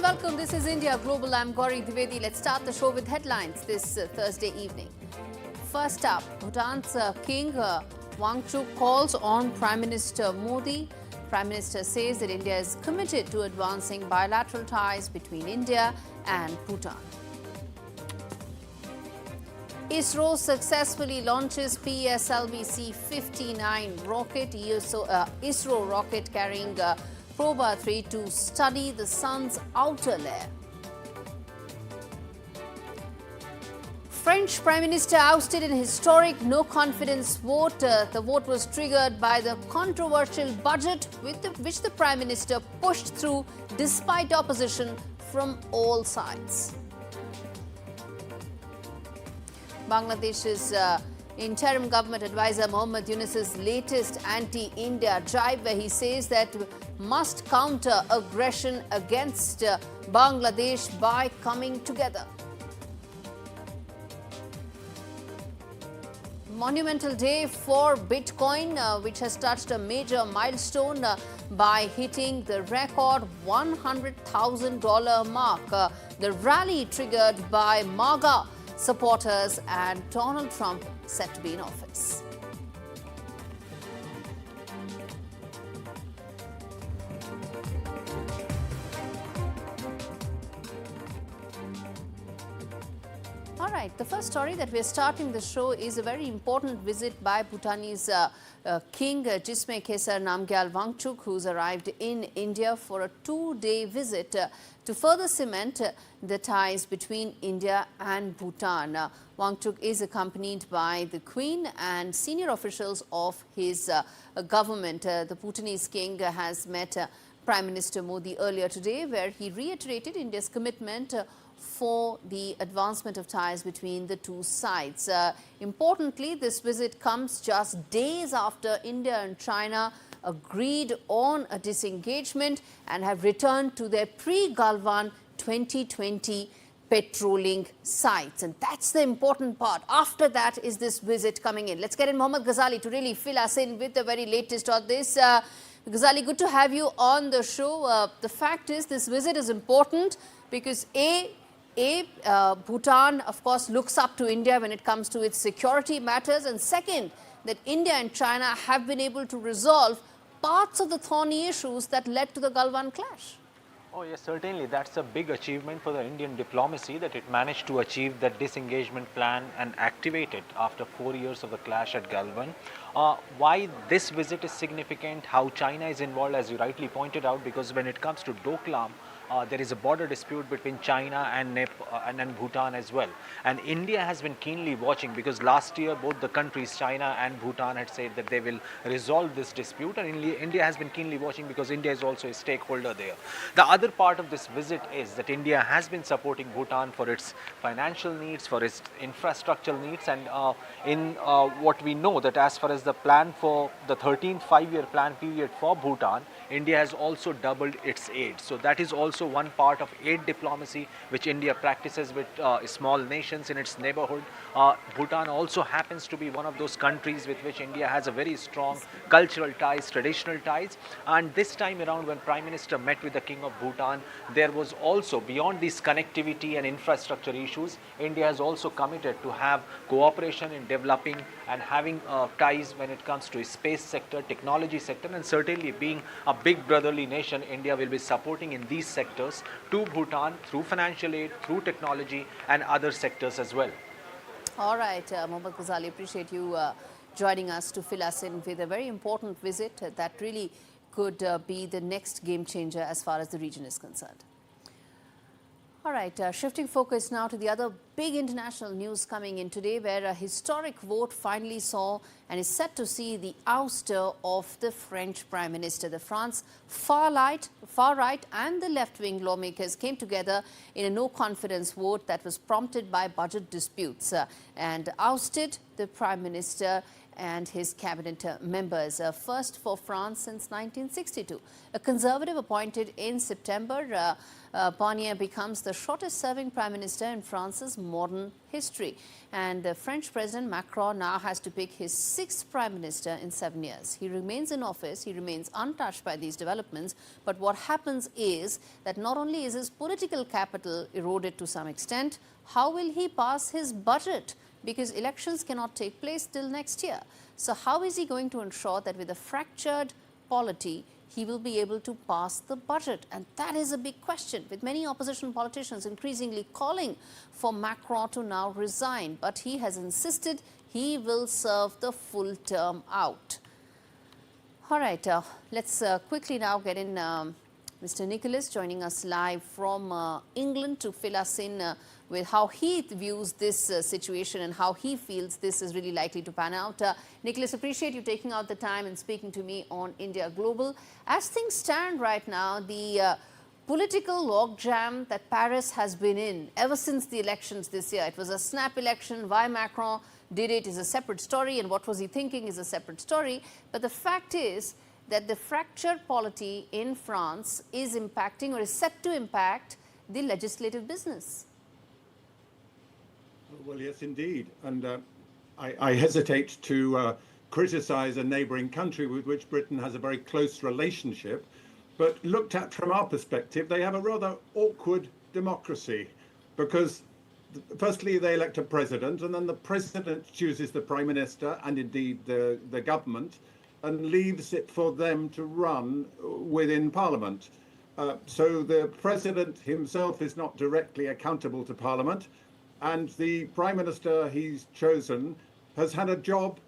welcome. This is India Global. I'm Gaurie Dwivedi. Let's start the show with headlines this Thursday evening. First up, Bhutan's King Wangchuk calls on Prime Minister Modi. Prime Minister says that India is committed to advancing bilateral ties between India and Bhutan. ISRO successfully launches PSLV C-59 rocket. ISRO rocket carrying Proba 3 to study the sun's outer layer. French Prime Minister ousted in historic no-confidence vote. The vote was triggered by the controversial budget which the Prime Minister pushed through despite opposition from all sides. Bangladesh's interim government advisor Muhammad Yunus's latest anti-India jibe, where he says that must counter aggression against Bangladesh by coming together. Monumental day for Bitcoin, which has touched a major milestone by hitting the record $100,000 mark. The rally triggered by MAGA supporters and Donald Trump set to be in office. All right, the first story that we're starting the show is a very important visit by Bhutanese King Jibe Khesar Namgyal Wangchuk, who's arrived in India for a 2-day visit to further cement the ties between India and Bhutan. Wangchuk is accompanied by the Queen and senior officials of his government. The Bhutanese king has met Prime Minister Modi earlier today, where he reiterated India's commitment for the advancement of ties between the two sides. Importantly, this visit comes just days after India and China agreed on a disengagement and have returned to their pre-Galwan 2020 patrolling sites. And that's the important part. After that is this visit coming in. Let's get in Mohammad Ghazali to really fill us in with the very latest on this. Ghazali, good to have you on the show. The fact is, this visit is important because Bhutan, of course, looks up to India when it comes to its security matters. And second, that India and China have been able to resolve parts of the thorny issues that led to the Galwan clash. Oh yes, certainly. That's a big achievement for the Indian diplomacy, that it managed to achieve that disengagement plan and activate it after 4 years of the clash at Galwan. Why this visit is significant, how China is involved, as you rightly pointed out, because when it comes to Doklam, there is a border dispute between China and Bhutan as well. And India has been keenly watching, because last year both the countries, China and Bhutan, had said that they will resolve this dispute. And India has been keenly watching because India is also a stakeholder there. The other part of this visit is that India has been supporting Bhutan for its financial needs, for its infrastructural needs. And in what we know, that as far as the plan for the 13th 5-year plan period for Bhutan, India has also doubled its aid. So that is also one part of aid diplomacy which India practices with small nations in its neighborhood. Bhutan also happens to be one of those countries with which India has a very strong cultural ties, traditional ties. And this time around, when Prime Minister met with the King of Bhutan, there was also, beyond these connectivity and infrastructure issues, India has also committed to have cooperation in developing and having ties when it comes to space sector, technology sector, and certainly being a big brotherly nation, India will be supporting in these sectors to Bhutan through financial aid, through technology and other sectors as well. All right, Mohammad Ghazali, appreciate you joining us to fill us in with a very important visit that really could be the next game changer as far as the region is concerned. All right, shifting focus now to the other big international news coming in today, where a historic vote finally saw and is set to see the ouster of the French Prime Minister. The France far right and the left-wing lawmakers came together in a no-confidence vote that was prompted by budget disputes and ousted the Prime Minister and his cabinet members. First for France since 1962. A conservative appointed in September, Barnier becomes the shortest-serving prime minister in France's modern history. And the French President Macron now has to pick his sixth prime minister in 7 years. He remains in office, he remains untouched by these developments. But what happens is that not only is his political capital eroded to some extent, how will he pass his budget? Because elections cannot take place till next year. So how is he going to ensure that with a fractured polity, he will be able to pass the budget? And that is a big question, with many opposition politicians increasingly calling for Macron to now resign. But he has insisted he will serve the full term out. All right, let's quickly now get in Mr. Nicholas joining us live from England to fill us in with how he views this situation and how he feels this is really likely to pan out. Nicholas, appreciate you taking out the time and speaking to me on India Global. As things stand right now, the political logjam that Paris has been in ever since the elections this year, it was a snap election. Why Macron did it is a separate story, and what was he thinking is a separate story. But the fact is that the fractured polity in France is impacting or is set to impact the legislative business. Well, yes, indeed. And I hesitate to criticize a neighboring country with which Britain has a very close relationship. But looked at from our perspective, they have a rather awkward democracy because firstly, they elect a president, and then the president chooses the prime minister and indeed the government and leaves it for them to run within Parliament. So the president himself is not directly accountable to Parliament, and the prime minister he's chosen has had a job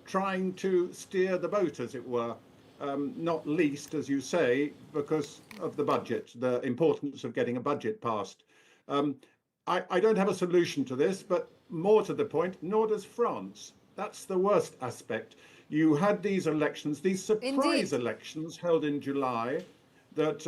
trying to steer the boat, as it were, not least, as you say, because of the budget, the importance of getting a budget passed. I don't have a solution to this, but more to the point, nor does France. That's the worst aspect. You had these elections, these surprise elections held in July that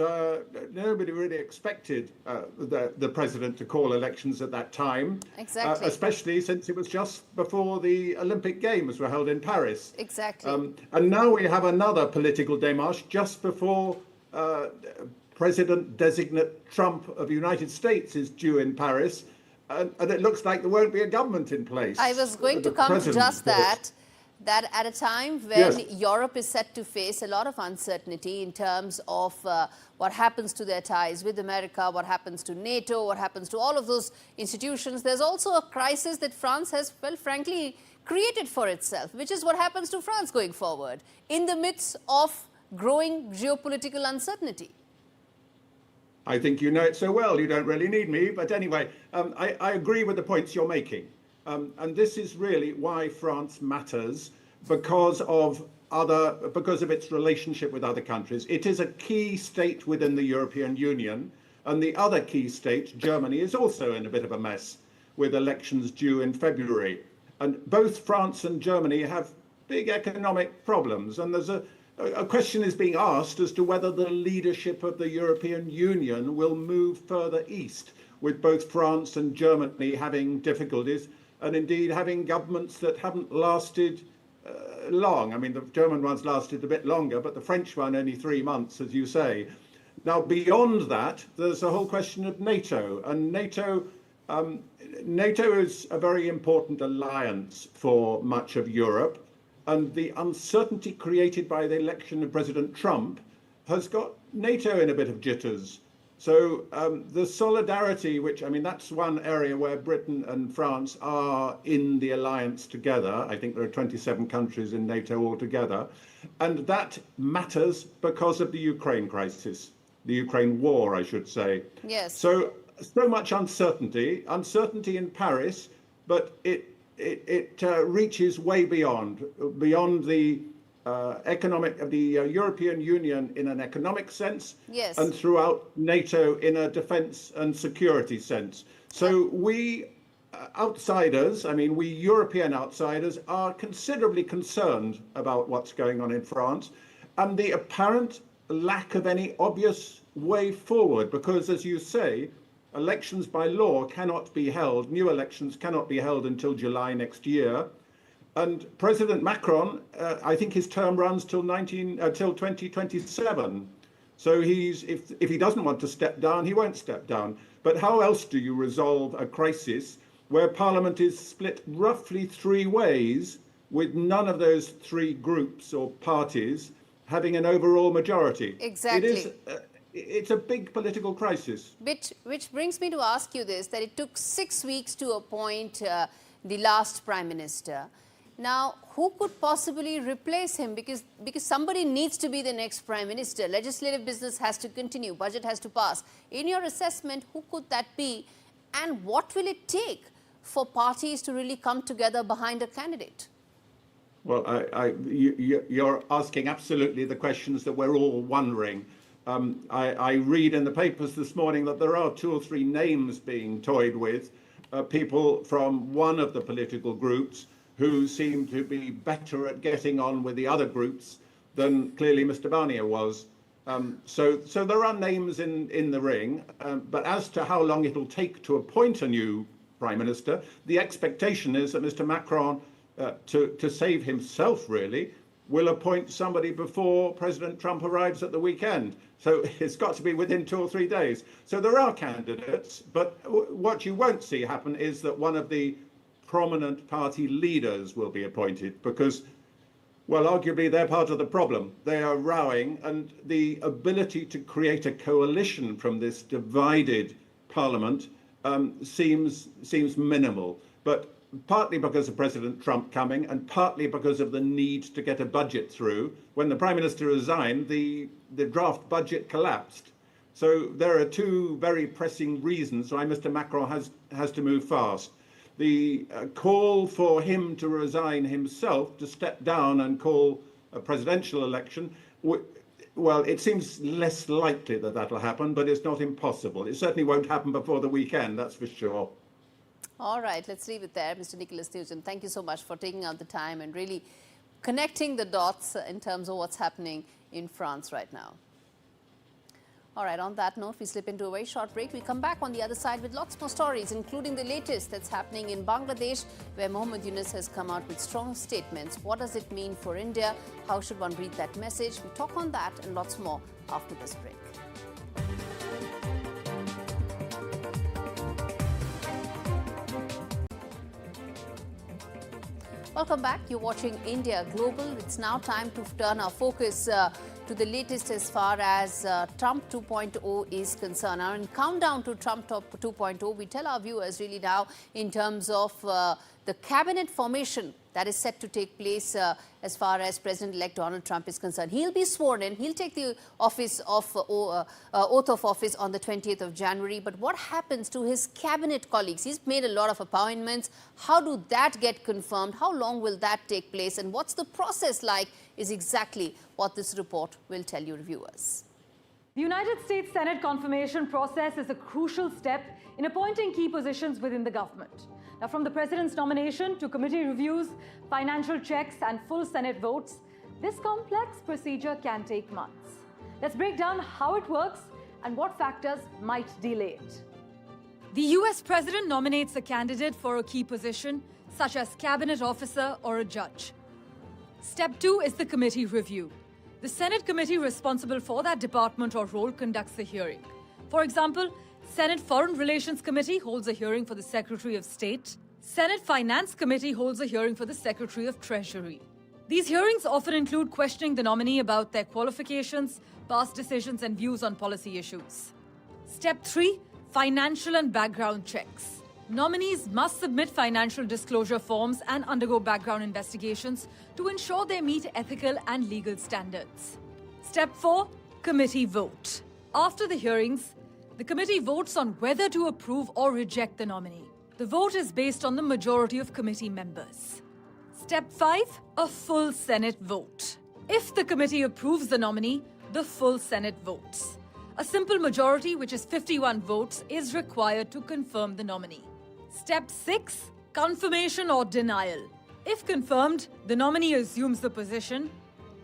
nobody really expected the president to call elections at that time. Exactly. Especially since it was just before the Olympic Games were held in Paris. Exactly. And now we have another political démarche just before President-designate Trump of the United States is due in Paris. And it looks like there won't be a government in place. I was going to come to just that at a time when Europe is set to face a lot of uncertainty in terms of what happens to their ties with America, what happens to NATO, what happens to all of those institutions. There's also a crisis that France has, well, frankly, created for itself, which is what happens to France going forward in the midst of growing geopolitical uncertainty. I think you know it so well, you don't really need me. But anyway, I agree with the points you're making. And this is really why France matters, because of its relationship with other countries. It is a key state within the European Union, and the other key state, Germany, is also in a bit of a mess with elections due in February. And both France and Germany have big economic problems, and there's a question is being asked as to whether the leadership of the European Union will move further east, with both France and Germany having difficulties, and indeed having governments that haven't lasted long. I mean, the German ones lasted a bit longer, but the French one only 3 months, as you say. Now, beyond that, there's the whole question of NATO. And NATO is a very important alliance for much of Europe. And the uncertainty created by the election of President Trump has got NATO in a bit of jitters. So the solidarity, which, I mean, that's one area where Britain and France are in the alliance together. I think there are 27 countries in NATO altogether. And that matters because of the Ukraine crisis, the Ukraine war, I should say. Yes. So much uncertainty in Paris, but it reaches way beyond the economic of the European Union in an economic sense, yes, and throughout NATO in a defense and security sense. So we outsiders, I mean, we European outsiders are considerably concerned about what's going on in France and the apparent lack of any obvious way forward, because, as you say, elections by law cannot be held, new elections cannot be held until July next year. And President Macron, I think his term runs till 2027. So if he doesn't want to step down, he won't step down. But how else do you resolve a crisis where Parliament is split roughly three ways, with none of those three groups or parties having an overall majority? Exactly. It's a big political crisis. Which brings me to ask you this, that it took 6 weeks to appoint the last Prime Minister. Now, who could possibly replace him? Because somebody needs to be the next Prime Minister. Legislative business has to continue. Budget has to pass. In your assessment, who could that be? And what will it take for parties to really come together behind a candidate? Well, you're asking absolutely the questions that we're all wondering. I read in the papers this morning that there are 2 or 3 names being toyed with, people from one of the political groups who seem to be better at getting on with the other groups than clearly Mr. Barnier was. So there are names in the ring, but as to how long it'll take to appoint a new Prime Minister, the expectation is that Mr. Macron, to save himself really, will appoint somebody before President Trump arrives at the weekend. So it's got to be within 2 or 3 days. So there are candidates, but what you won't see happen is that one of the prominent party leaders will be appointed, because, well, arguably they're part of the problem. They are rowing, and the ability to create a coalition from this divided parliament seems minimal. But partly because of President Trump coming, and partly because of the need to get a budget through. When the Prime Minister resigned, the draft budget collapsed. So there are 2 very pressing reasons why Mr. Macron has to move fast. The call for him to resign himself, to step down and call a presidential election, well, it seems less likely that that'll happen, but it's not impossible. It certainly won't happen before the weekend, that's for sure. All right, let's leave it there. Mr. Nicholas Nugent, thank you so much for taking out the time and really connecting the dots in terms of what's happening in France right now. All right, on that note, we slip into a very short break. We come back on the other side with lots more stories, including the latest that's happening in Bangladesh, where Muhammad Yunus has come out with strong statements. What does it mean for India? How should one read that message? We talk on that and lots more after this break. Welcome back. You're watching India Global. It's now time to turn our focus to the latest as far as Trump 2.0 is concerned. Now, in countdown to Trump 2.0, we tell our viewers really now in terms of the cabinet formation that is set to take place as far as President-elect Donald Trump is concerned. He'll be sworn in. He'll take the office of oath of office on the 20th of January. But what happens to his cabinet colleagues? He's made a lot of appointments. How do that get confirmed? How long will that take place? And what's the process like is exactly what this report will tell you viewers. The United States Senate confirmation process is a crucial step in appointing key positions within the government. Now, from the President's nomination to committee reviews, financial checks and full Senate votes, this complex procedure can take months. Let's break down how it works and what factors might delay it. The US President nominates a candidate for a key position, such as cabinet officer or a judge. Step 2 is the committee review. The Senate committee responsible for that department or role conducts the hearing. For example, Senate Foreign Relations Committee holds a hearing for the Secretary of State. Senate Finance Committee holds a hearing for the Secretary of Treasury. These hearings often include questioning the nominee about their qualifications, past decisions, and views on policy issues. Step 3, financial and background checks. Nominees must submit financial disclosure forms and undergo background investigations to ensure they meet ethical and legal standards. Step 4, committee vote. After the hearings, the committee votes on whether to approve or reject the nominee. The vote is based on the majority of committee members. Step 5, a full Senate vote. If the committee approves the nominee, the full Senate votes. A simple majority, which is 51 votes, is required to confirm the nominee. Step 6, confirmation or denial. If confirmed, the nominee assumes the position.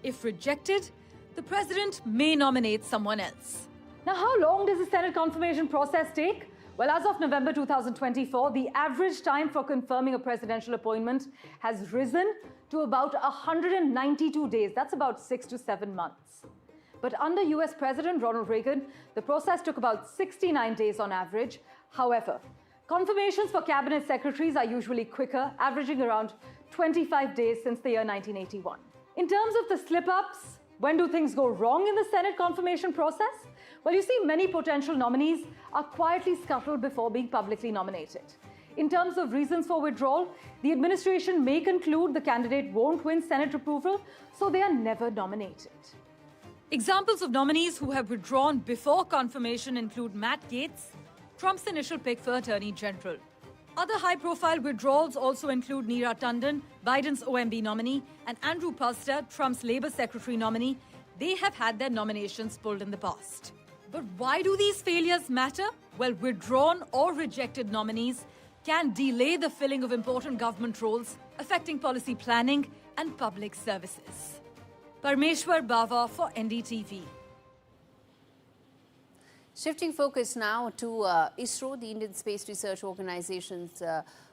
If rejected, the President may nominate someone else. Now, how long does the Senate confirmation process take? Well, as of November 2024, the average time for confirming a presidential appointment has risen to about 192 days. That's about 6 to 7 months. But under US President Ronald Reagan, the process took about 69 days on average. However, confirmations for cabinet secretaries are usually quicker, averaging around 25 days since the year 1981. In terms of the slip-ups, when do things go wrong in the Senate confirmation process? Well, you see, many potential nominees are quietly scuttled before being publicly nominated. In terms of reasons for withdrawal, the administration may conclude the candidate won't win Senate approval, so they are never nominated. Examples of nominees who have withdrawn before confirmation include Matt Gaetz, Trump's initial pick for Attorney General. Other high-profile withdrawals also include Neera Tanden, Biden's OMB nominee, and Andrew Pulster, Trump's Labor Secretary nominee. They have had their nominations pulled in the past. But why do these failures matter? Well, withdrawn or rejected nominees can delay the filling of important government roles, affecting policy planning and public services. Parmeshwar Bava for NDTV. Shifting focus now to ISRO, the Indian Space Research Organization's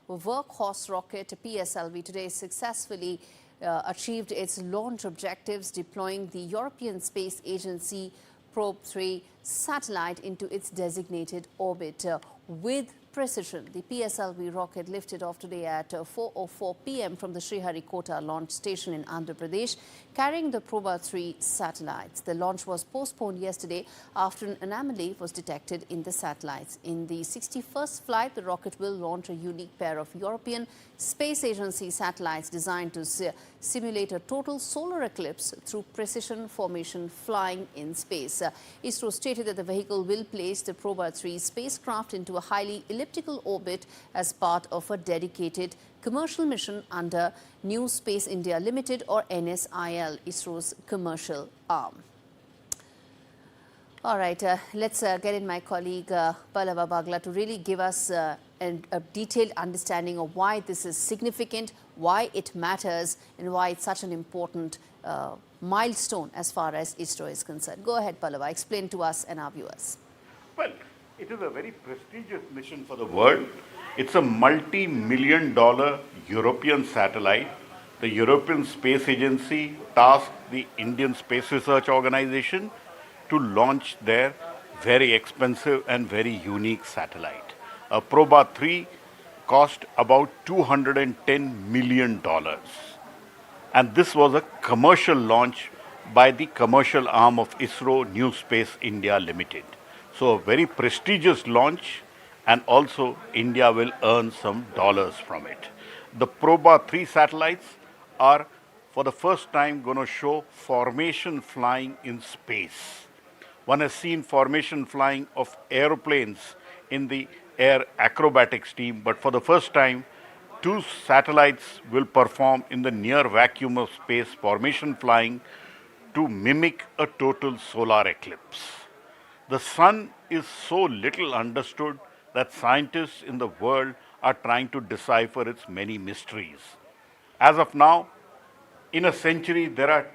workhorse rocket PSLV today successfully achieved its launch objectives, deploying the European Space Agency Probe 3 satellite into its designated orbit with precision. The PSLV rocket lifted off today at 4:04 p.m. from the Sriharikota launch station in Andhra Pradesh, carrying the Probe 3 satellites. The launch was postponed yesterday after an anomaly was detected in the satellites. In the 61st flight, the rocket will launch a unique pair of European Space Agency satellites designed to simulate a total solar eclipse through precision formation flying in space. ISRO stated that the vehicle will place the Probe 3 spacecraft into a highly elliptical orbit as part of a dedicated commercial mission under New Space India Limited, or NSIL, ISRO's commercial arm. All right, let's get in my colleague Pallava Bagla to really give us a detailed understanding of why this is significant, why it matters, and why it's such an important milestone as far as ISRO is concerned. Go ahead, Pallava, explain to us and our viewers. Well, it is a very prestigious mission for the world. It's a multi-million-dollar European satellite. The European Space Agency tasked the Indian Space Research Organization to launch their very expensive and very unique satellite. A Probe 3 cost about $210 million. And this was a commercial launch by the commercial arm of ISRO, New Space India Limited. So a very prestigious launch, and also India will earn some dollars from it. The Probe 3 satellites are for the first time going to show formation flying in space. One has seen formation flying of aeroplanes in the air acrobatics team, but for the first time, 2 satellites will perform in the near vacuum of space formation flying to mimic a total solar eclipse. The sun is so little understood that scientists in the world are trying to decipher its many mysteries. As of now, in a century, there are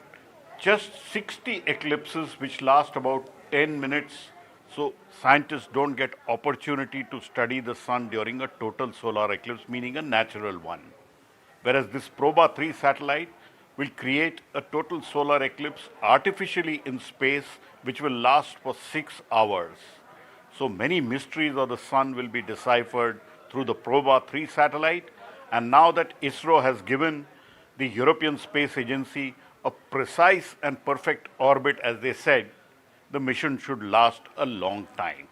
just 60 eclipses which last about 10 minutes. So scientists don't get opportunity to study the sun during a total solar eclipse, meaning a natural one. Whereas this Probe 3 satellite will create a total solar eclipse artificially in space, which will last for 6 hours. So many mysteries of the sun will be deciphered through the Probe 3 satellite. And now that ISRO has given the European Space Agency a precise and perfect orbit, as they said, the mission should last a long time.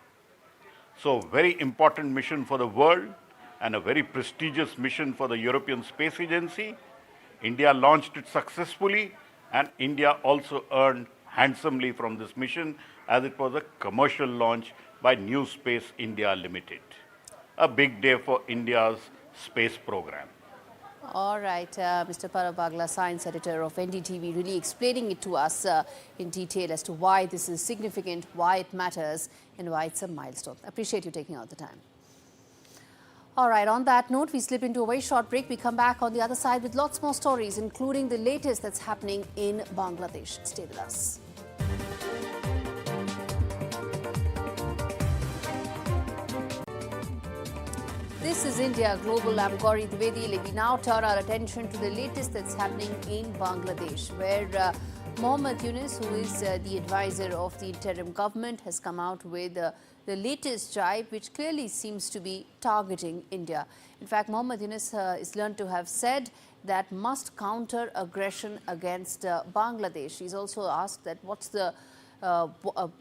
So very important mission for the world and a very prestigious mission for the European Space Agency. India launched it successfully, and India also earned handsomely from this mission, as it was a commercial launch by New Space India Limited. A big day for India's space program. All right, Mr. Pallava Bagla, science editor of NDTV, really explaining it to us in detail as to why this is significant, why it matters, and why it's a milestone. Appreciate you taking out the time. All right, on that note, we slip into a very short break. We come back on the other side with lots more stories, including the latest that's happening in Bangladesh. Stay with us. This is India Global. I'm Gaurie Dwivedi. We now turn our attention to the latest that's happening in Bangladesh, where Muhammad Yunus, who is the advisor of the interim government, has come out with the latest jibe, which clearly seems to be targeting India. In fact, Muhammad Yunus is learned to have said that must counter aggression against Bangladesh. He's also asked that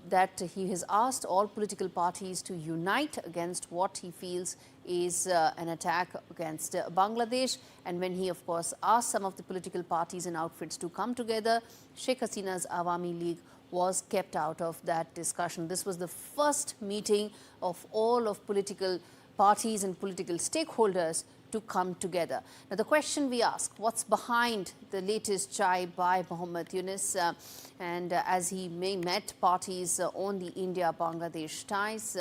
that he has asked all political parties to unite against what he feels is an attack against Bangladesh. And when he, of course, asked some of the political parties and outfits to come together, Sheikh Hasina's Awami League was kept out of that discussion. This was the first meeting of all of political parties and political stakeholders to come together. Now, the question we ask, what's behind the latest jibe by Muhammad Yunus, as he met parties on the India-Bangladesh ties,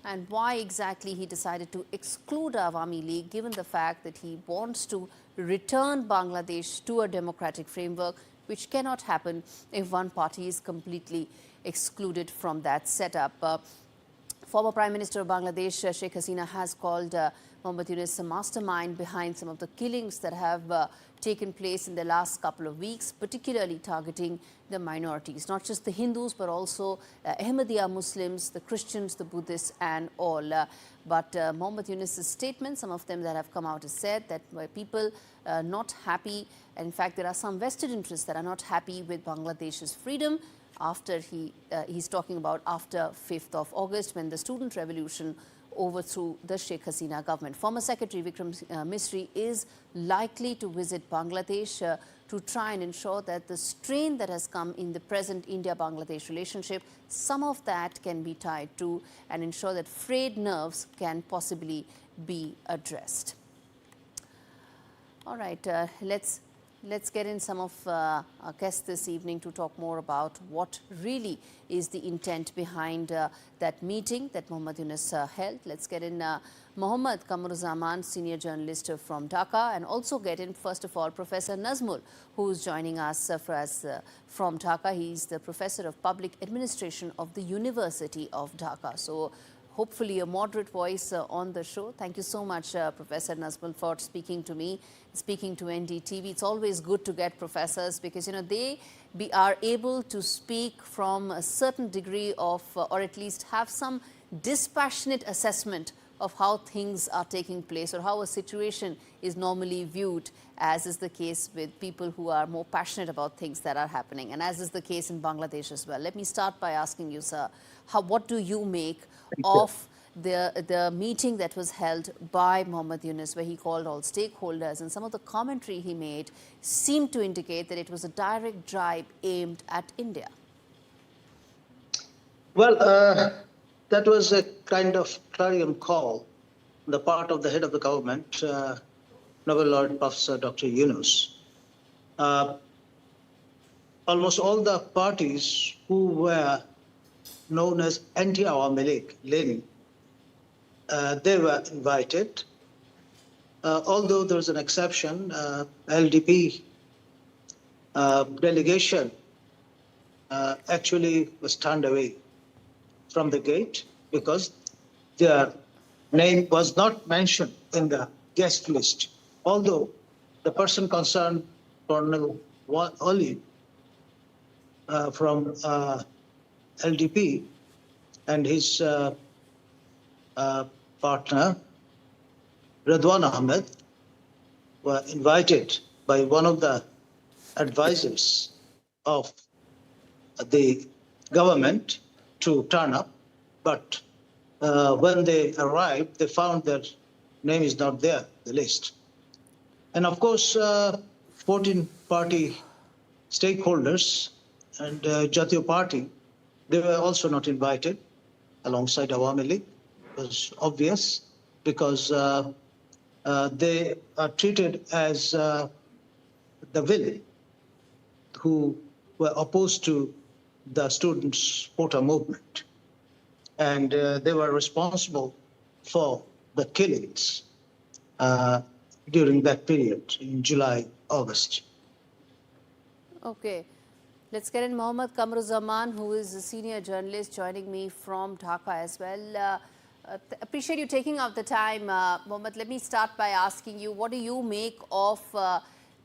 and why exactly he decided to exclude Awami League, given the fact that he wants to return Bangladesh to a democratic framework, which cannot happen if one party is completely excluded from that setup. Former Prime Minister of Bangladesh, Sheikh Hasina, has called Muhammad Yunus a mastermind behind some of the killings that have taken place in the last couple of weeks, particularly targeting the minorities, not just the Hindus, but also Ahmadiyya Muslims, the Christians, the Buddhists, and all. But Muhammad Yunus' statements, some of them that have come out, has said that people not happy. In fact, there are some vested interests that are not happy with Bangladesh's freedom. After he's talking about after 5th of August, when the student revolution overthrew the Sheikh Hasina government. Former Secretary Vikram Misri is likely to visit Bangladesh to try and ensure that the strain that has come in the present India-Bangladesh relationship, some of that can be tied to, and ensure that frayed nerves can possibly be addressed. All right, let's get in some of our guests this evening to talk more about what really is the intent behind that meeting that Muhammad Yunus held. Let's get in Mohammad Kamruzaman, senior journalist from Dhaka, and also get in, first of all, Professor Nazmul, who is joining us from Dhaka. He's the Professor of Public Administration of the University of Dhaka. So hopefully a moderate voice on the show. Thank you so much, Professor Nazmul, for speaking to me, speaking to NDTV. It's always good to get professors because, you know, they are able to speak from a certain degree of, or at least have some dispassionate assessment of how things are taking place or how a situation is normally viewed, as is the case with people who are more passionate about things that are happening, and as is the case in Bangladesh as well. Let me start by asking you, sir, what do you make of the meeting that was held by Muhammad Yunus, where he called all stakeholders, and some of the commentary he made seemed to indicate that it was a direct jibe aimed at India? Well, that was a kind of clarion call on the part of the head of the government, Nobel laureate Professor Dr. Yunus. Almost all the parties who were known as anti-Awami League, they were invited. Although there was an exception, LDP delegation actually was turned away from the gate because their name was not mentioned in the guest list. Although the person concerned, Colonel Ali from LDP, and his partner, Radwan Ahmed, were invited by one of the advisors of the government to turn up. But when they arrived, they found their name is not there, the list. And of course, 14 party stakeholders and Jatiya Party, they were also not invited alongside Awami League. It was obvious because they are treated as the villain who were opposed to the students' quota movement. And they were responsible for the killings during that period in July, August. Okay. Let's get in Mohammad Kamruzaman, who is a senior journalist joining me from Dhaka as well. Appreciate you taking out the time. Mohammed, let me start by asking you, what do you make of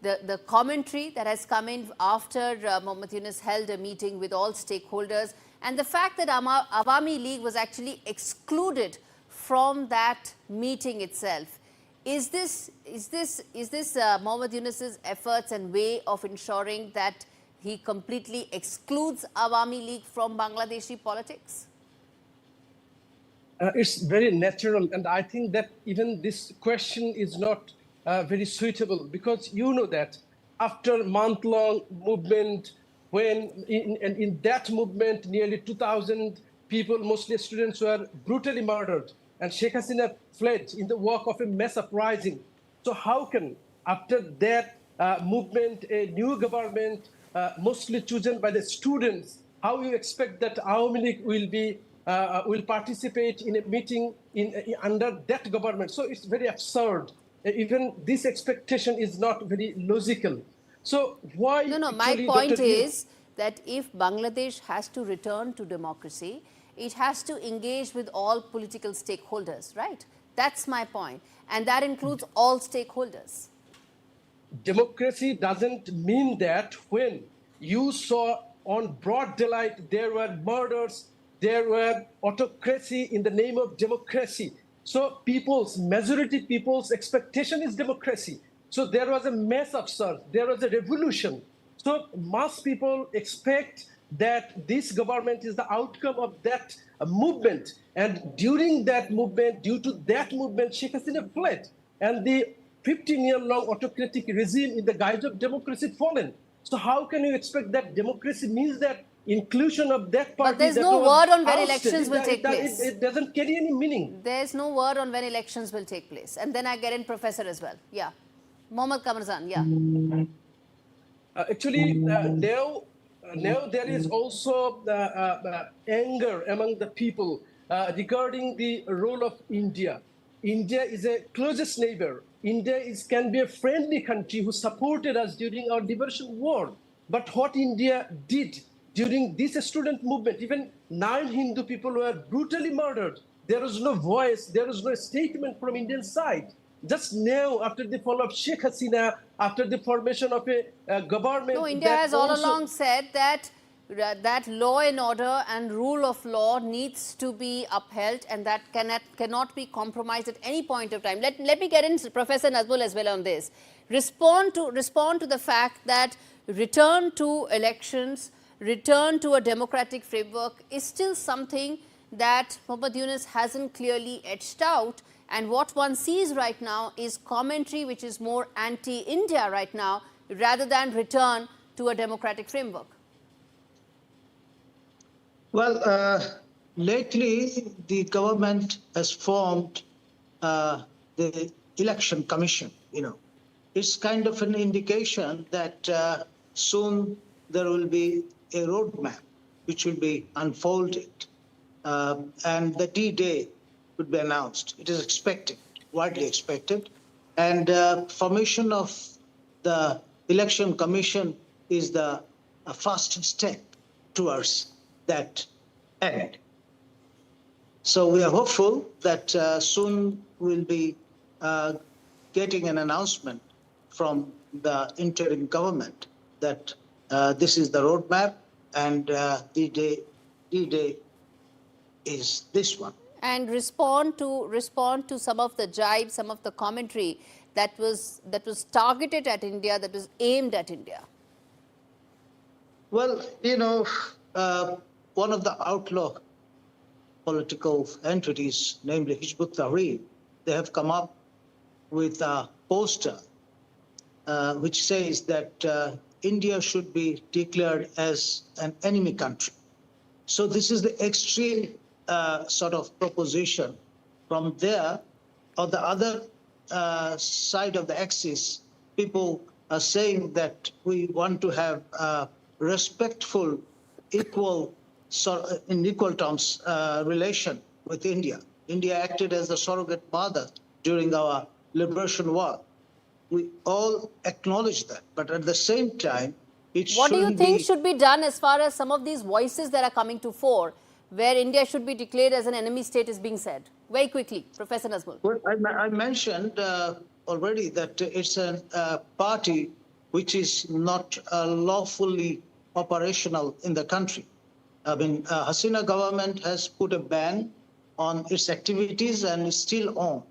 the commentary that has come in after Muhammad Yunus held a meeting with all stakeholders, and the fact that Awami League was actually excluded from that meeting itself? Is this Muhammad Yunus's efforts and way of ensuring that he completely excludes Awami League from Bangladeshi politics? It's very natural, and I think that even this question is not very suitable, because you know that after month-long movement, when in that movement nearly 2,000 people, mostly students, were brutally murdered, and Sheikh Hasina fled in the wake of a mass uprising. So how can, after that movement, a new government, mostly chosen by the students, how you expect that Awami League will participate in a meeting under that government? So it's very absurd. Even this expectation is not very logical. So why? No, my point is that if Bangladesh has to return to democracy, it has to engage with all political stakeholders, right? That's my point. And that includes all stakeholders. Democracy doesn't mean that when you saw on broad daylight there were murders, there were autocracy in the name of democracy. So majority people's expectation is democracy. So there was a mass upsurge, there was a revolution. So most people expect that this government is the outcome of that movement. And during that movement, due to that movement, Sheikh Hasina fled. And the 15-year-long autocratic regime in the guise of democracy fallen. So how can you expect that democracy means that inclusion of that party? But there's no word on when elections will take place. It doesn't carry any meaning. There's no word on when elections will take place. And then I get in Professor as well. Yeah. Mohammad Kamarzan, yeah. Actually, now there is also anger among the people regarding the role of India. India is a closest neighbor. India can be a friendly country who supported us during our liberation war. But what India did during this student movement, even 9 Hindu people were brutally murdered. There was no voice, there was no statement from Indian side. Just now, after the fall of Sheikh Hasina, after the formation of a government... No, India has all along said that law and order and rule of law needs to be upheld, and that cannot be compromised at any point of time. Let me get in Professor Nazmul as well on this. Respond to the fact that return to elections, return to a democratic framework is still something that Muhammad Yunus hasn't clearly etched out. And what one sees right now is commentary which is more anti-India right now, rather than return to a democratic framework. Well, lately the government has formed the election commission. It's kind of an indication that soon there will be a roadmap which will be unfolded, and the D-Day would be announced. It is expected, widely expected, and formation of the election commission is the first step towards that end. So we are hopeful that soon we'll be getting an announcement from the interim government that this is the roadmap, and D-Day is this one. And respond to some of the jibe, some of the commentary that was targeted at India, that was aimed at India. Well, one of the outlaw political entities, namely Hizb ut-Tahrir, they have come up with a poster which says that India should be declared as an enemy country. So this is the extreme sort of proposition. From there, on the other side of the axis, people are saying that we want to have respectful, in equal terms, relation with India. India acted as the surrogate mother during our liberation war. We all acknowledge that, but at the same time, What do you think should be done as far as some of these voices that are coming to fore? where India should be declared as an enemy state is being said? Very quickly, Professor Nazmul. Well, I mentioned already that it's a party which is not lawfully operational in the country. I mean, Hasina government has put a ban on its activities and is still on.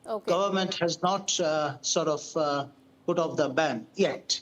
Okay. Government has not put off the ban yet.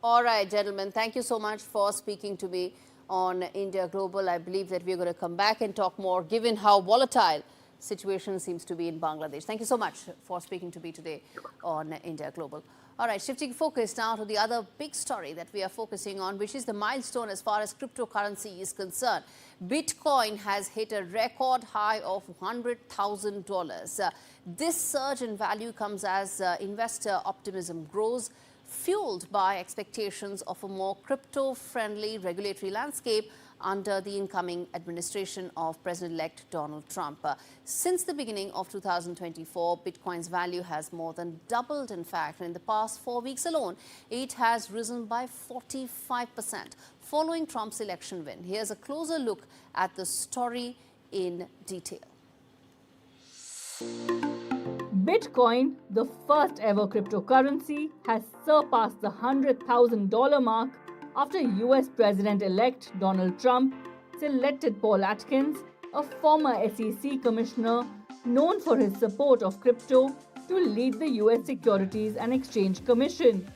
All right, gentlemen, thank you so much for speaking to me on India Global. I believe that we're going to come back and talk more, given how volatile situation seems to be in Bangladesh. Thank you so much for speaking to me today on India Global. All right, shifting focus now to the other big story that we are focusing on, which is the milestone as far as cryptocurrency is concerned. Bitcoin has hit a record high of $100,000. This surge in value comes as investor optimism grows, fueled by expectations of a more crypto-friendly regulatory landscape under the incoming administration of President-elect Donald Trump. Since the beginning of 2024, Bitcoin's value has more than doubled. In fact, in the past 4 weeks alone, it has risen by 45% following Trump's election win. Here's a closer look at the story in detail. Bitcoin, the first ever cryptocurrency, has surpassed the $100,000 mark after US President-elect Donald Trump selected Paul Atkins, a former SEC commissioner known for his support of crypto, to lead the US Securities and Exchange Commission.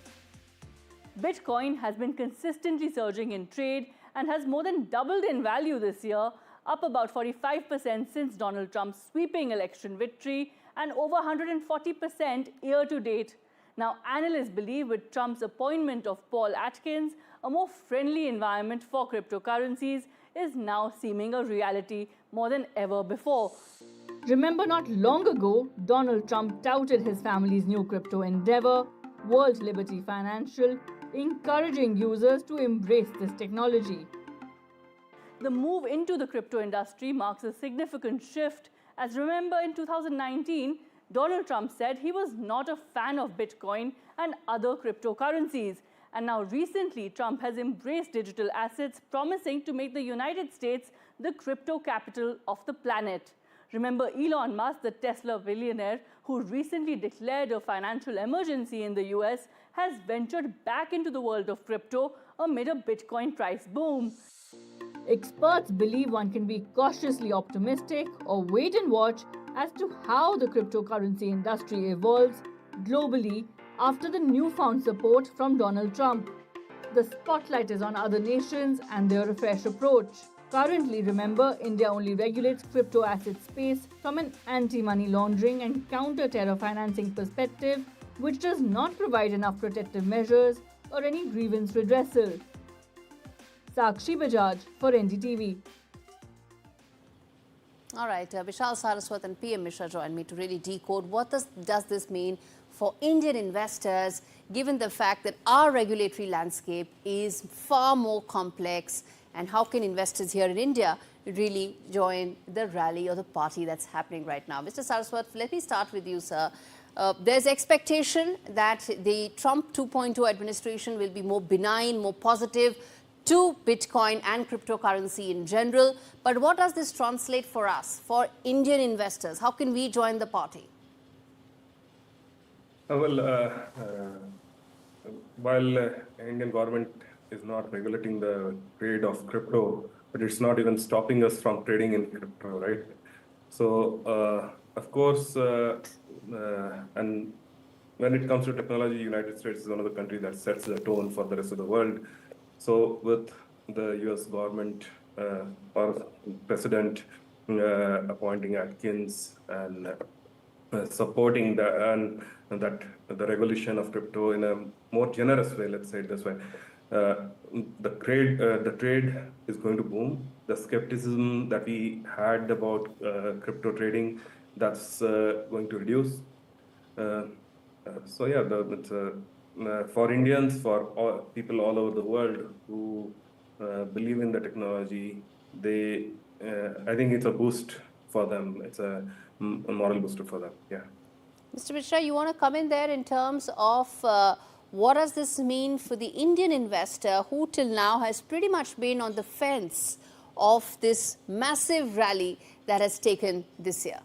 Bitcoin has been consistently surging in trade and has more than doubled in value this year, up about 45% since Donald Trump's sweeping election victory and over 140% year to date. Now, analysts believe with Trump's appointment of Paul Atkins, a more friendly environment for cryptocurrencies is now seeming a reality more than ever before. Remember, not long ago, Donald Trump touted his family's new crypto endeavor, World Liberty Financial, encouraging users to embrace this technology. The move into the crypto industry marks a significant shift, as remember in 2019, Donald Trump said he was not a fan of Bitcoin and other cryptocurrencies. And now recently, Trump has embraced digital assets, promising to make the United States the crypto capital of the planet. Remember Elon Musk, the Tesla billionaire, who recently declared a financial emergency in the US, has ventured back into the world of crypto amid a Bitcoin price boom. Experts believe one can be cautiously optimistic or wait and watch as to how the cryptocurrency industry evolves globally after the newfound support from Donald Trump. The spotlight is on other nations and their fresh approach. Currently, remember, India only regulates crypto asset space from an anti-money laundering and counter-terror financing perspective, which does not provide enough protective measures or any grievance redressal. Sakshi Bajaj for NDTV. All right, Vishal Saraswat and PM Mishra join me to really decode what does this mean for Indian investors, given the fact that our regulatory landscape is far more complex, and how can investors here in India really join the rally or the party that's happening right now? Mr. Saraswat, let me start with you, sir. There's expectation that the Trump 2.0 administration will be more benign, more positive to Bitcoin and cryptocurrency in general. But what does this translate for us, for Indian investors? How can we join the party? While Indian government is not regulating the trade of crypto, but it's not even stopping us from trading in crypto, right? So, of course, and when it comes to technology, United States is one of the countries that sets the tone for the rest of the world. So with the US government or president appointing Atkins and supporting the regulation of crypto in a more generous way, let's say it this way, the trade is going to boom. The skepticism that we had about crypto trading, that's going to reduce. So yeah, it's for Indians, for people all over the world who believe in the technology, I think it's a boost for them. It's a moral booster for them. Yeah. Mr. Mishra, you want to come in there in terms of what does this mean for the Indian investor who till now has pretty much been on the fence of this massive rally that has taken this year?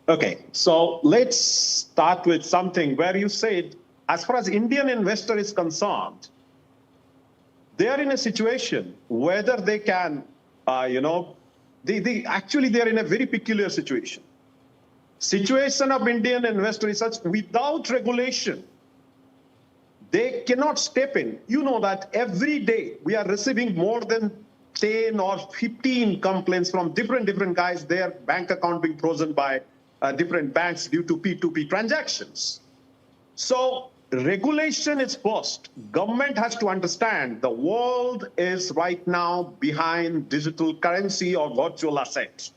Okay, so let's start with something where you said, as far as Indian investor is concerned, they are in a situation whether they can, actually they are in a very peculiar situation. Situation of Indian investor is such, without regulation, they cannot step in. You know that every day we are receiving more than 10 or 15 complaints from different guys, their bank account being frozen by different banks due to P2P transactions. So regulation is first. Government has to understand the world is right now behind digital currency or virtual assets.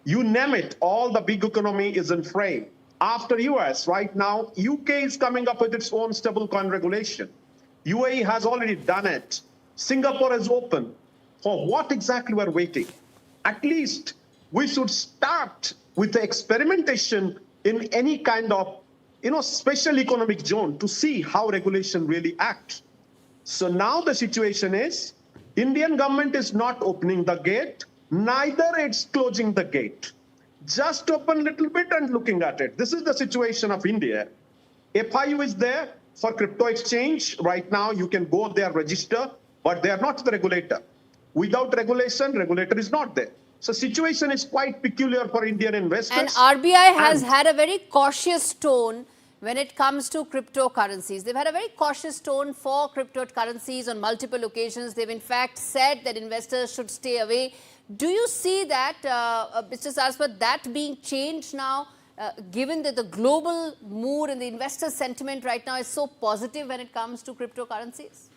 You name it, all the big economy is in frame. After US, right now, UK is coming up with its own stablecoin regulation. UAE has already done it. Singapore is open. For what exactly we're waiting? At least we should start with the experimentation in any kind of, special economic zone to see how regulation really acts. So now the situation is, Indian government is not opening the gate, neither it's closing the gate. Just open a little bit and looking at it. This is the situation of India. FIU is there for crypto exchange. Right now, you can go there, register, but they are not the regulator. Without regulation, regulator is not there. So situation is quite peculiar for Indian investors. And RBI has had a very cautious tone when it comes to cryptocurrencies. They've had a very cautious tone for cryptocurrencies on multiple occasions. They've in fact said that investors should stay away. Do you see that, Mr. Saraswat, that being changed now, given that the global mood and the investor sentiment right now is so positive when it comes to cryptocurrencies?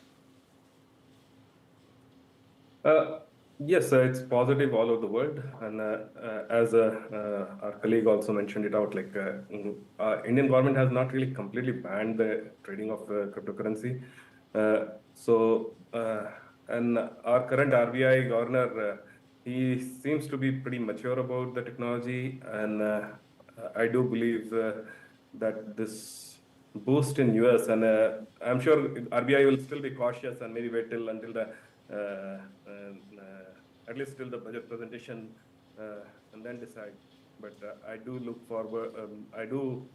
Yes, it's positive all over the world, and as our colleague also mentioned it out, like Indian government has not really completely banned the trading of cryptocurrency. And our current RBI governor, he seems to be pretty mature about the technology, and I do believe that this boost in US, and I'm sure RBI will still be cautious and maybe wait until the at least till the budget presentation and then decide. But I do look forward, I do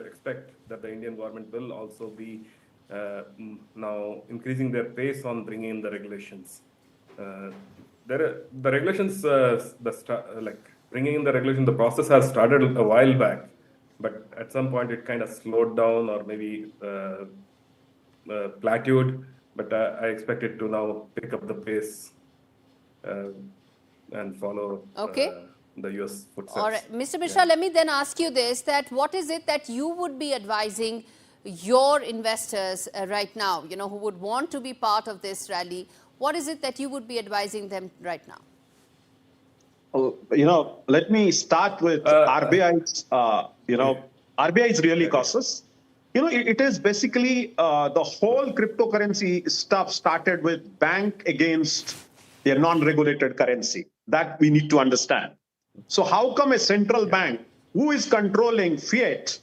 expect that the Indian government will also be now increasing their pace on bringing in the regulations. The regulations, bringing in the regulation, the process has started a while back, but at some point it kind of slowed down or maybe plateaued. But I expect it to now pick up the pace and follow the US footsteps. All right. Mr. Mishra, let me then ask you this, that what is it that you would be advising your investors right now, who would want to be part of this rally? What is it that you would be advising them right now? Let me start with RBI's, RBI is really cautious. It is basically the whole cryptocurrency stuff started with bank against a non-regulated currency. That we need to understand. So how come a central bank who is controlling fiat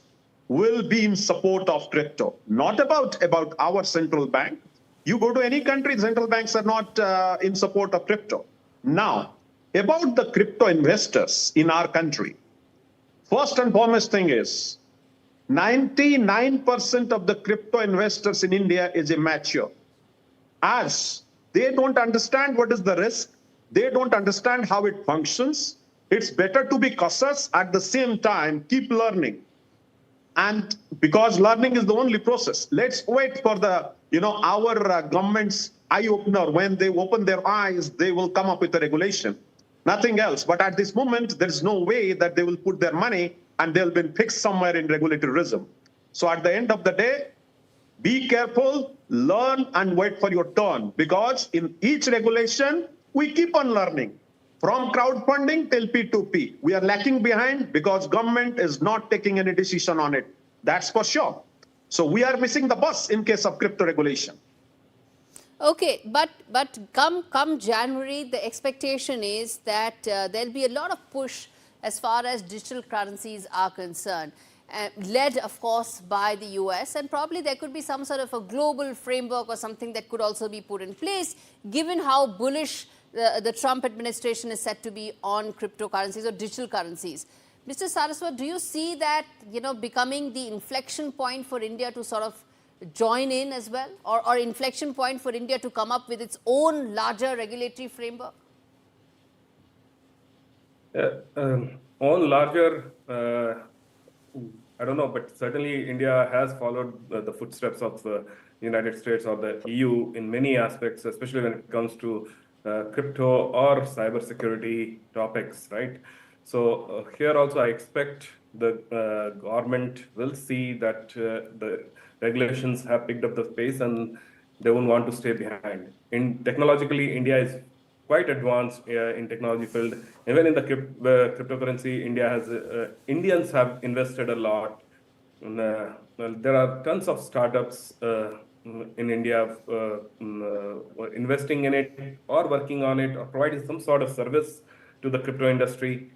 will be in support of crypto? Not about our central bank. You go to any country, central banks are not in support of crypto. Now, about the crypto investors in our country, first and foremost thing is, 99% of the crypto investors in India is immature. As they don't understand what is the risk, they don't understand how it functions. It's better to be cautious, at the same time, keep learning. And because learning is the only process, let's wait for the, our government's eye-opener. When they open their eyes, they will come up with a regulation. Nothing else. But at this moment, there's no way that they will put their money and they'll be fixed somewhere in regulatorism. So at the end of the day, be careful, learn and wait for your turn. Because in each regulation, we keep on learning. From crowdfunding till P2P, we are lacking behind because government is not taking any decision on it. That's for sure. So we are missing the bus in case of crypto regulation. Okay, but come January, the expectation is that there'll be a lot of push as far as digital currencies are concerned. led, of course, by the US, and probably there could be some sort of a global framework or something that could also be put in place, given how bullish the Trump administration is said to be on cryptocurrencies or digital currencies. Mr. Saraswat, do you see that, becoming the inflection point for India to sort of join in as well, or inflection point for India to come up with its own larger regulatory framework? On larger, I don't know, but certainly India has followed the footsteps of the United States or the EU in many aspects, especially when it comes to crypto or cybersecurity topics, right? So here also I expect the government will see that the regulations have picked up the pace and they won't want to stay behind. Technologically, India is quite advanced in technology field. Even in the cryptocurrency, Indians have invested a lot. And, there are tons of startups in India investing in it or working on it or providing some sort of service to the crypto industry.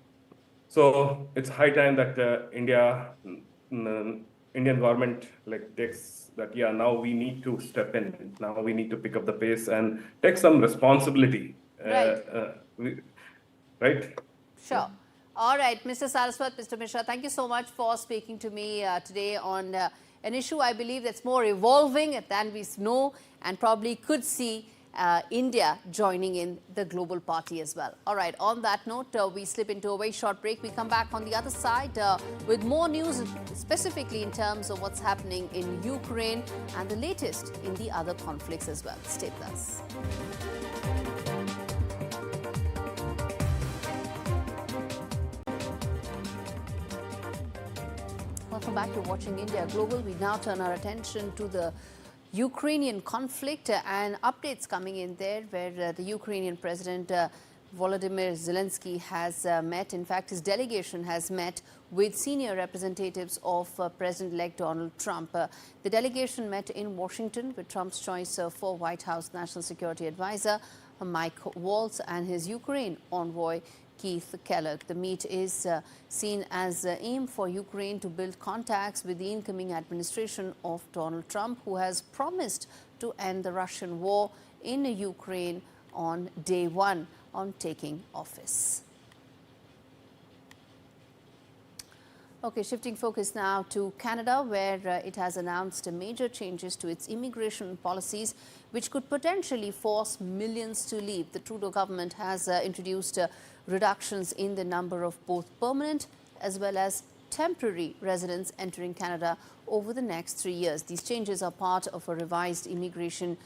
So it's high time that Indian government takes that, yeah, now we need to step in. Now we need to pick up the pace and take some responsibility. Right? Sure. All right, Mr. Saraswat, Mr. Mishra, thank you so much for speaking to me today on an issue I believe that's more evolving than we know, and probably could see India joining in the global party as well. All right, on that note, we slip into a very short break. We come back on the other side with more news, specifically in terms of what's happening in Ukraine and the latest in the other conflicts as well. Stay with us. Welcome back to Watching India Global. We now turn our attention to the Ukrainian conflict and updates coming in there, where the Ukrainian President Volodymyr Zelensky has met. In fact, his delegation has met with senior representatives of President-elect Donald Trump. The delegation met in Washington with Trump's choice for White House National Security Advisor Mike Waltz and his Ukraine envoy Keith Kellogg. The meet is seen as an aim for Ukraine to build contacts with the incoming administration of Donald Trump, who has promised to end the Russian war in Ukraine on day one on taking office. Okay, shifting focus now to Canada, where it has announced major changes to its immigration policies, which could potentially force millions to leave. The Trudeau government has introduced reductions in the number of both permanent as well as temporary residents entering Canada over the next 3 years. These changes are part of a revised immigration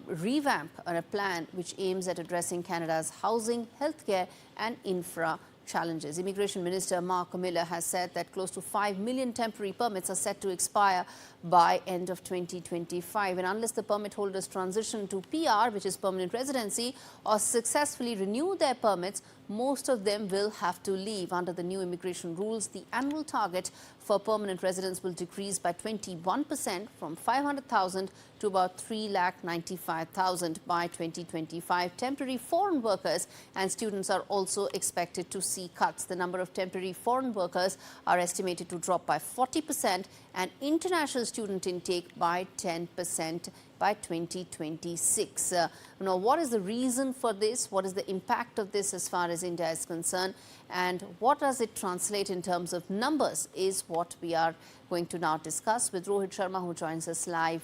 revamp and a plan which aims at addressing Canada's housing, healthcare and infra challenges. Immigration Minister Mark Miller has said that close to 5 million temporary permits are set to expire by end of 2025. And unless the permit holders transition to PR, which is permanent residency, or successfully renew their permits, most of them will have to leave. Under the new immigration rules, the annual target for permanent residents will decrease by 21% from 500,000 to about 3,95,000 by 2025. Temporary foreign workers and students are also expected to see cuts. The number of temporary foreign workers are estimated to drop by 40% and international student intake by 10% by 2026. Now, what is the reason for this? What is the impact of this as far as India is concerned? And what does it translate in terms of numbers is what we are going to now discuss with Rohit Sharma, who joins us live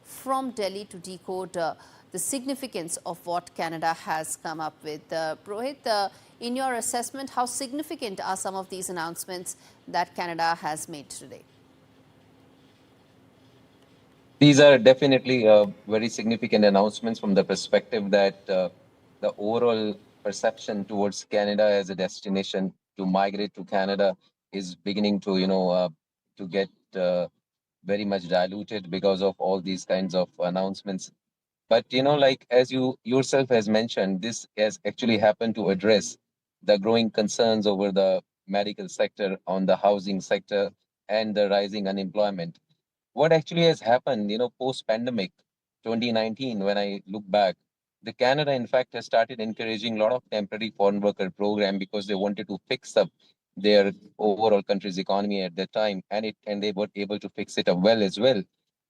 from Delhi to decode the significance of what Canada has come up with. Rohit, in your assessment, how significant are some of these announcements that Canada has made today? These are definitely very significant announcements from the perspective that the overall perception towards Canada as a destination to migrate to Canada is beginning to, to get very much diluted because of all these kinds of announcements. But, like as you yourself has mentioned, this has actually happened to address the growing concerns over the medical sector, on the housing sector, and the rising unemployment. What actually has happened, post-pandemic, 2019, when I look back, the Canada, in fact, has started encouraging a lot of temporary foreign worker program because they wanted to fix up their overall country's economy at that time, and they were able to fix it up well as well.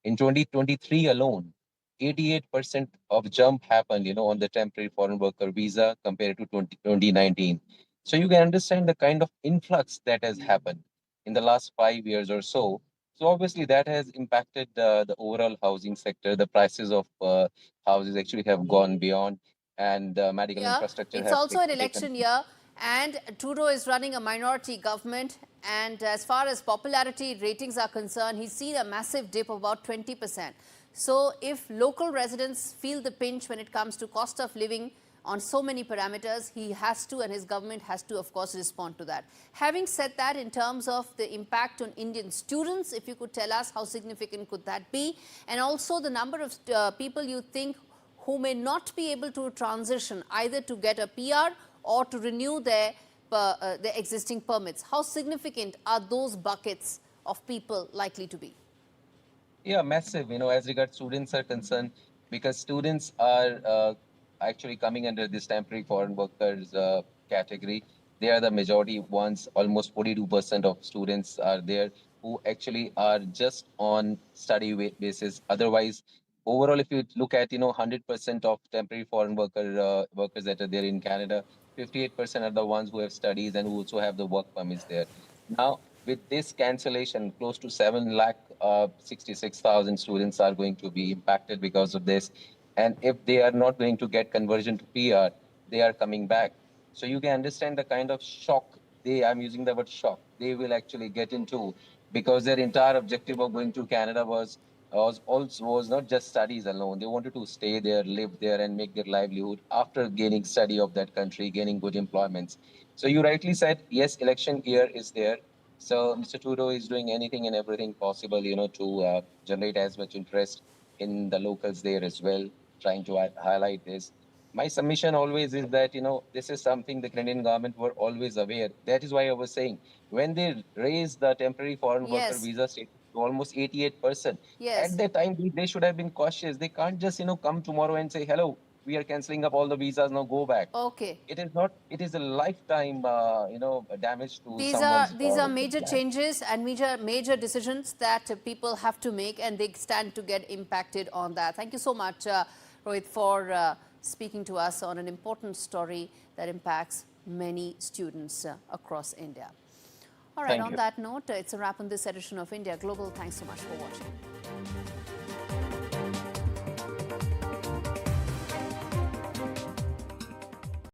In 2023 alone, 88% of jump happened, on the temporary foreign worker visa compared to 2019. So you can understand the kind of influx that has happened in the last 5 years or so. So obviously that has impacted the overall housing sector. The prices of houses actually have gone beyond, and medical Yeah, infrastructure it's have also an taken. election year, and Trudeau is running a minority government. And as far as popularity ratings are concerned, he's seen a massive dip of about 20%. So if local residents feel the pinch when it comes to cost of living on so many parameters, he has to, and his government has to, of course, respond to that. Having said that, in terms of the impact on Indian students, if you could tell us how significant could that be, and also the number of people you think who may not be able to transition either to get a PR or to renew their existing permits. How significant are those buckets of people likely to be? Yeah, massive, as regards students are concerned, because students are actually coming under this temporary foreign workers category. They are the majority ones. Almost 42% of students are there who actually are just on study basis. Otherwise, overall, if you look at, 100% of temporary foreign workers that are there in Canada, 58% are the ones who have studies and who also have the work permits there. Now, with this cancellation, close to 7 lakh 66,000 students are going to be impacted because of this. And if they are not going to get conversion to PR, they are coming back. So you can understand the kind of shock I'm using the word shock, they will actually get into, because their entire objective of going to Canada was not just studies alone. They wanted to stay there, live there, and make their livelihood after gaining study of that country, gaining good employments. So you rightly said, yes, election year is there. So Mr. Trudeau is doing anything and everything possible, to generate as much interest in the locals there as well, trying to highlight this. My submission always is that, this is something the Canadian government were always aware. That is why I was saying, when they raised the temporary foreign worker Yes, visa status to almost 88%, yes. at that time, they should have been cautious. They can't just, come tomorrow and say, hello, we are canceling up all the visas, now go back. Okay. It is not, it is a lifetime, damage to These are someone's major plan. changes and major decisions that people have to make, and they stand to get impacted on that. Thank you so much, Rohit, for speaking to us on an important story that impacts many students across India. All right, Thank on you. that note, it's a wrap on this edition of India Global. Thanks so much for watching.